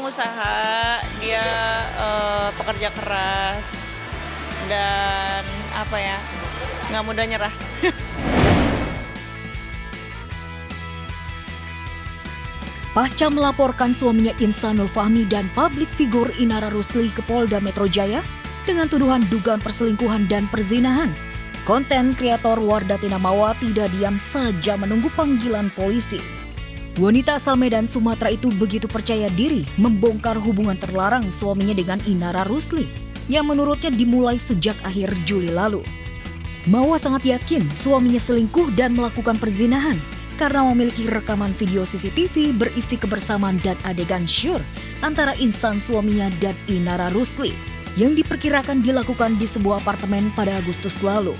pengusaha, dia pekerja keras, dan apa ya, nggak mudah nyerah. Pasca melaporkan suaminya Insanul Fahmi dan publik figur Inara Rusli ke Polda Metro Jaya dengan tuduhan dugaan perselingkuhan dan perzinahan, konten kreator Wardatina Mawa tidak diam saja menunggu panggilan polisi. Wanita asal Medan, Sumatera itu begitu percaya diri membongkar hubungan terlarang suaminya dengan Inara Rusli yang menurutnya dimulai sejak akhir Juli lalu. Mawa sangat yakin suaminya selingkuh dan melakukan perzinahan karena memiliki rekaman video CCTV berisi kebersamaan dan adegan syur antara Insan suaminya dan Inara Rusli yang diperkirakan dilakukan di sebuah apartemen pada Agustus lalu.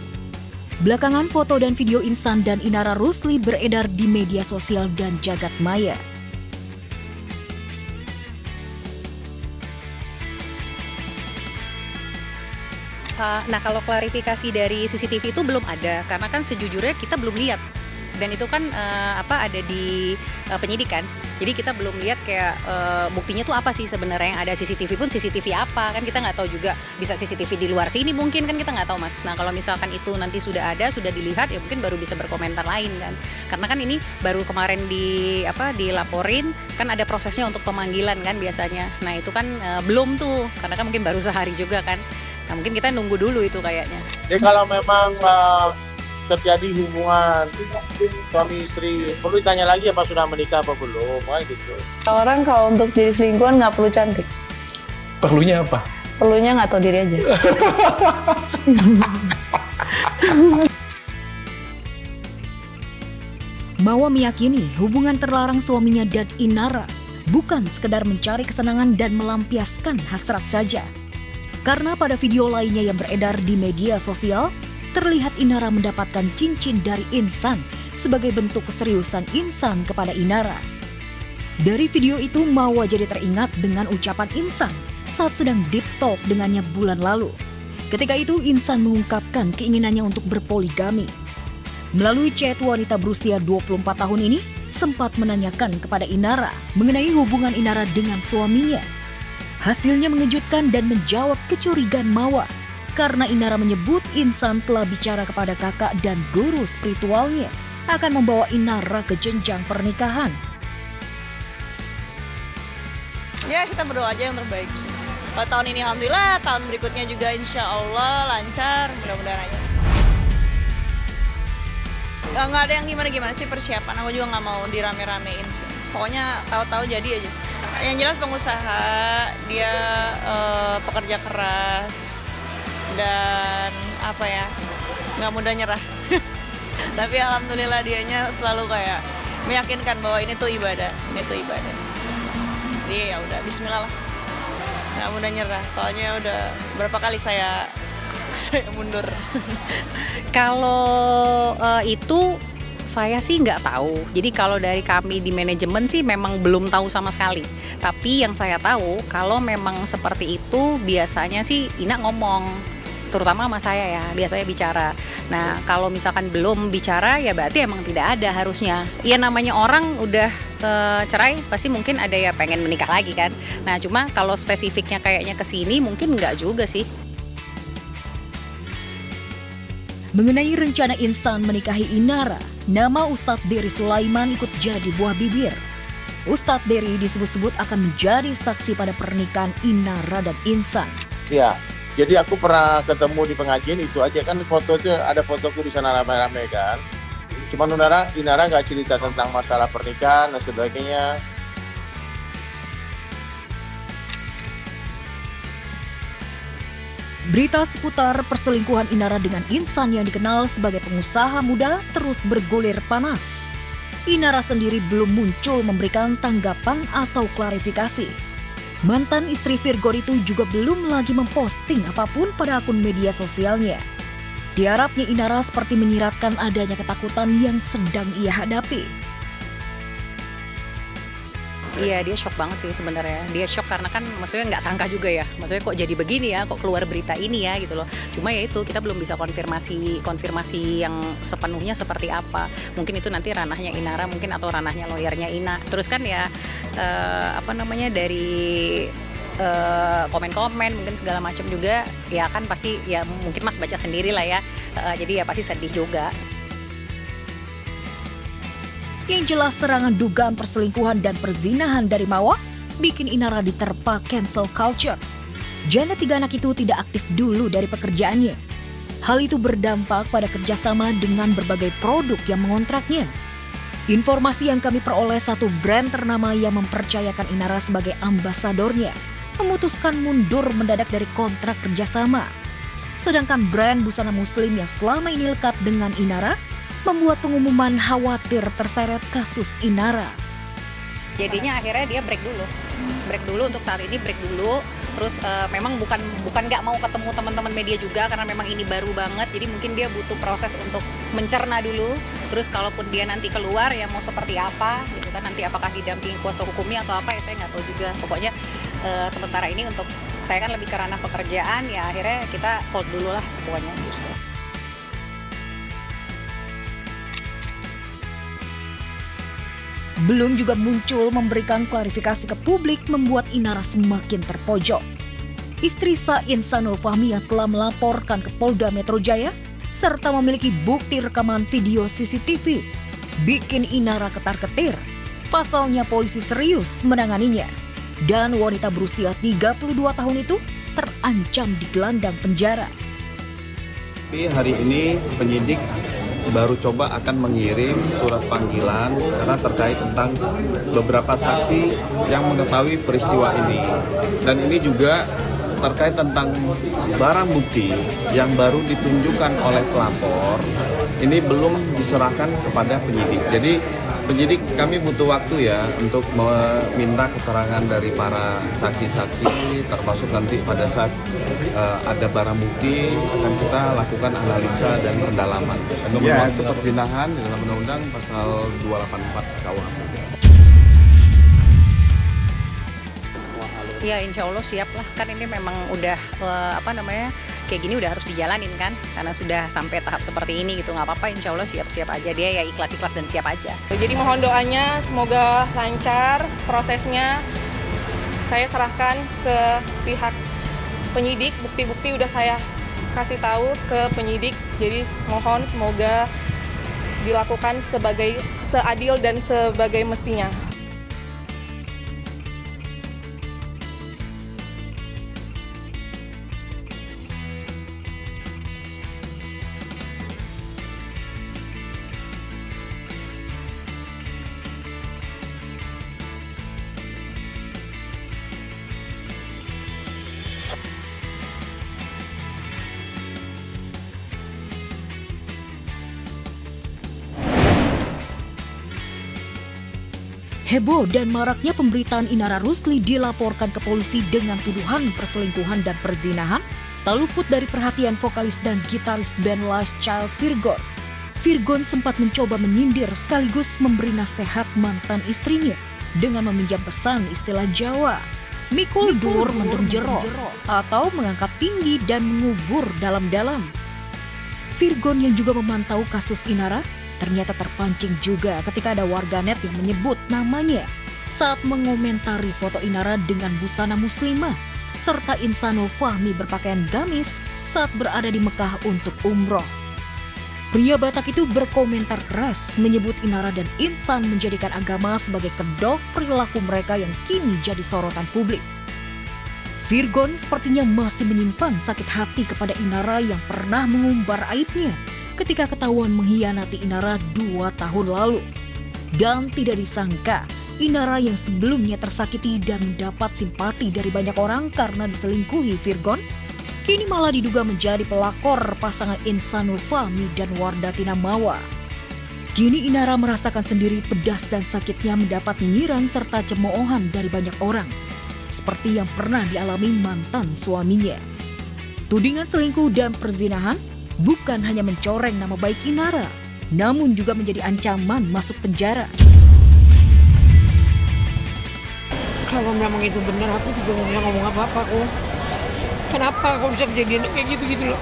Belakangan foto dan video Insan dan Inara Rusli beredar di media sosial dan jagat maya. Nah, kalau klarifikasi dari CCTV itu belum ada, karena kan sejujurnya kita belum lihat. Dan itu kan ada di penyidik kan. Jadi kita belum lihat kayak buktinya tuh apa sih sebenarnya yang ada. CCTV pun CCTV apa, kan kita nggak tahu juga. Bisa CCTV di luar sini mungkin, kan kita nggak tahu, Mas. Nah, kalau misalkan itu nanti sudah ada, sudah dilihat, ya mungkin baru bisa berkomentar lain kan. Karena kan ini baru kemarin dilaporin, kan ada prosesnya untuk pemanggilan kan biasanya. Nah, itu kan belum tuh, karena kan mungkin baru sehari juga kan. Nah, mungkin kita nunggu dulu itu kayaknya. Jadi kalau memang terjadi hubungan suami istri, perlu ditanya lagi apa sudah menikah apa belum, kan gitu. Orang kalau untuk jadi selingkuhan nggak perlu cantik. Perlunya apa? Perlunya nggak tahu diri aja. Mawa meyakini hubungan terlarang suaminya dan Inara bukan sekedar mencari kesenangan dan melampiaskan hasrat saja. Karena pada video lainnya yang beredar di media sosial, terlihat Inara mendapatkan cincin dari Insan sebagai bentuk keseriusan Insan kepada Inara. Dari video itu, Mawa jadi teringat dengan ucapan Insan saat sedang deep talk dengannya bulan lalu. Ketika itu, Insan mengungkapkan keinginannya untuk berpoligami. Melalui chat, wanita berusia 24 tahun ini sempat menanyakan kepada Inara mengenai hubungan Inara dengan suaminya. Hasilnya mengejutkan dan menjawab kecurigaan Mawa, karena Inara menyebut Insan telah bicara kepada kakak dan guru spiritualnya akan membawa Inara ke jenjang pernikahan. Ya, kita berdoa aja yang terbaik. Kalau tahun ini alhamdulillah, tahun berikutnya juga insya Allah lancar, mudah-mudahan aja. Nggak ada yang gimana-gimana sih persiapan, aku juga nggak mau dirame-ramein sih. Pokoknya tahu-tahu jadi aja. Yang jelas pengusaha, dia pekerja keras, dan apa ya, nggak mudah nyerah. Tapi alhamdulillah dianya selalu kayak meyakinkan bahwa ini tuh ibadah, Jadi ya udah, Bismillah lah, nggak mudah nyerah. Soalnya udah berapa kali saya mundur. Kalau itu saya sih nggak tahu. Jadi kalau dari kami di manajemen sih memang belum tahu sama sekali. Tapi yang saya tahu, kalau memang seperti itu biasanya sih Ina ngomong, terutama sama saya ya, biasanya bicara. Nah, kalau misalkan belum bicara ya berarti emang tidak ada harusnya. Ya namanya orang udah cerai, pasti mungkin ada ya pengen menikah lagi kan. Nah, cuma kalau spesifiknya kayaknya ke sini mungkin nggak juga sih. Mengenai rencana Insan menikahi Inara, nama Ustadz Dery Sulaiman ikut jadi buah bibir. Ustadz Dery disebut-sebut akan menjadi saksi pada pernikahan Inara dan Insan. Ya, jadi aku pernah ketemu di pengajian itu aja kan, foto itu ada fotoku di sana rame-rame kan. Cuman Inara nggak cerita tentang masalah pernikahan dan sebagainya. Berita seputar perselingkuhan Inara dengan Insan yang dikenal sebagai pengusaha muda terus bergulir panas. Inara sendiri belum muncul memberikan tanggapan atau klarifikasi. Mantan istri Virgo itu juga belum lagi memposting apapun pada akun media sosialnya. Diharapnya Inara seperti menyiratkan adanya ketakutan yang sedang ia hadapi. Iya, dia shock banget sih sebenarnya. Dia shock karena kan maksudnya nggak sangka juga ya. Maksudnya kok jadi begini ya, kok keluar berita ini ya gitu loh. Cuma ya itu kita belum bisa konfirmasi yang sepenuhnya seperti apa. Mungkin itu nanti ranahnya Inara mungkin atau ranahnya lawyernya Ina. Terus kan ya dari komen-komen mungkin segala macam juga ya kan pasti ya mungkin Mas baca sendiri lah ya. Jadi ya pasti sedih juga. Yang jelas serangan dugaan perselingkuhan dan perzinahan dari Mawar bikin Inara diterpa cancel culture. Janda 3 anak itu tidak aktif dulu dari pekerjaannya. Hal itu berdampak pada kerjasama dengan berbagai produk yang mengontraknya. Informasi yang kami peroleh, satu brand ternama yang mempercayakan Inara sebagai ambasadornya memutuskan mundur mendadak dari kontrak kerjasama. Sedangkan brand busana muslim yang selama ini lekat dengan Inara membuat pengumuman khawatir terseret kasus Inara. Jadinya akhirnya dia break dulu untuk saat ini break dulu. Terus memang bukan nggak mau ketemu teman-teman media juga karena memang ini baru banget. Jadi mungkin dia butuh proses untuk mencerna dulu. Terus kalaupun dia nanti keluar ya mau seperti apa gitu kan, nanti apakah didampingi kuasa hukumnya atau apa ya saya nggak tahu juga. Pokoknya sementara ini untuk saya kan lebih ke ranah pekerjaan ya akhirnya kita hold dulu lah semuanya gitu. Belum juga muncul memberikan klarifikasi ke publik membuat Inara semakin terpojok. Istri Sa Insanul Fahmi yang telah melaporkan ke Polda Metro Jaya serta memiliki bukti rekaman video CCTV bikin Inara ketar-ketir. Pasalnya polisi serius menanganinya dan wanita berusia 32 tahun itu terancam digelandang penjara. Tapi hari ini penyidik baru coba akan mengirim surat panggilan karena terkait tentang beberapa saksi yang mengetahui peristiwa ini. Dan ini juga terkait tentang barang bukti yang baru ditunjukkan oleh pelapor, ini belum diserahkan kepada penyidik. Jadi penyidik kami butuh waktu ya untuk meminta keterangan dari para saksi-saksi, termasuk nanti pada saat ada barang bukti akan kita lakukan analisa dan pendalaman. Ya, itu perzinahan dalam Undang-Undang Pasal 284 KUHP. Ya insya Allah siap lah, kan ini memang udah kayak gini udah harus dijalanin kan, karena sudah sampai tahap seperti ini gitu, nggak apa-apa, insya Allah siap-siap aja, dia ya ikhlas-ikhlas dan siap aja. Jadi mohon doanya semoga lancar prosesnya, saya serahkan ke pihak penyidik, bukti-bukti udah saya kasih tahu ke penyidik, jadi mohon semoga dilakukan sebagai seadil dan sebagai mestinya. Heboh dan maraknya pemberitaan Inara Rusli dilaporkan ke polisi dengan tuduhan perselingkuhan dan perzinahan tak luput dari perhatian vokalis dan gitaris band Last Child Virgon. Virgon sempat mencoba menyindir sekaligus memberi nasihat mantan istrinya dengan meminjam pesan istilah Jawa, mikul dur mendem jero, atau mengangkat tinggi dan mengubur dalam-dalam. Virgon yang juga memantau kasus Inara ternyata terpancing juga ketika ada warganet yang menyebut namanya saat mengomentari foto Inara dengan busana muslimah serta Insanul Fahmi berpakaian gamis saat berada di Mekah untuk umroh. Pria Batak itu berkomentar keras menyebut Inara dan Insan menjadikan agama sebagai kedok perilaku mereka yang kini jadi sorotan publik. Virgon sepertinya masih menyimpan sakit hati kepada Inara yang pernah mengumbar aibnya ketika ketahuan mengkhianati Inara 2 tahun lalu. Dan tidak disangka, Inara yang sebelumnya tersakiti dan mendapat simpati dari banyak orang karena diselingkuhi Virgon, kini malah diduga menjadi pelakor pasangan Insanul Fahmi dan Wardatina Mawar. Kini Inara merasakan sendiri pedas dan sakitnya mendapat nyinyiran serta cemoohan dari banyak orang, seperti yang pernah dialami mantan suaminya. Tudingan selingkuh dan perzinahan bukan hanya mencoreng nama baik Inara, namun juga menjadi ancaman masuk penjara. Kalau memang itu benar, aku juga nggak ngomong apa-apa kok. Kenapa kok bisa kejadian kayak gitu loh.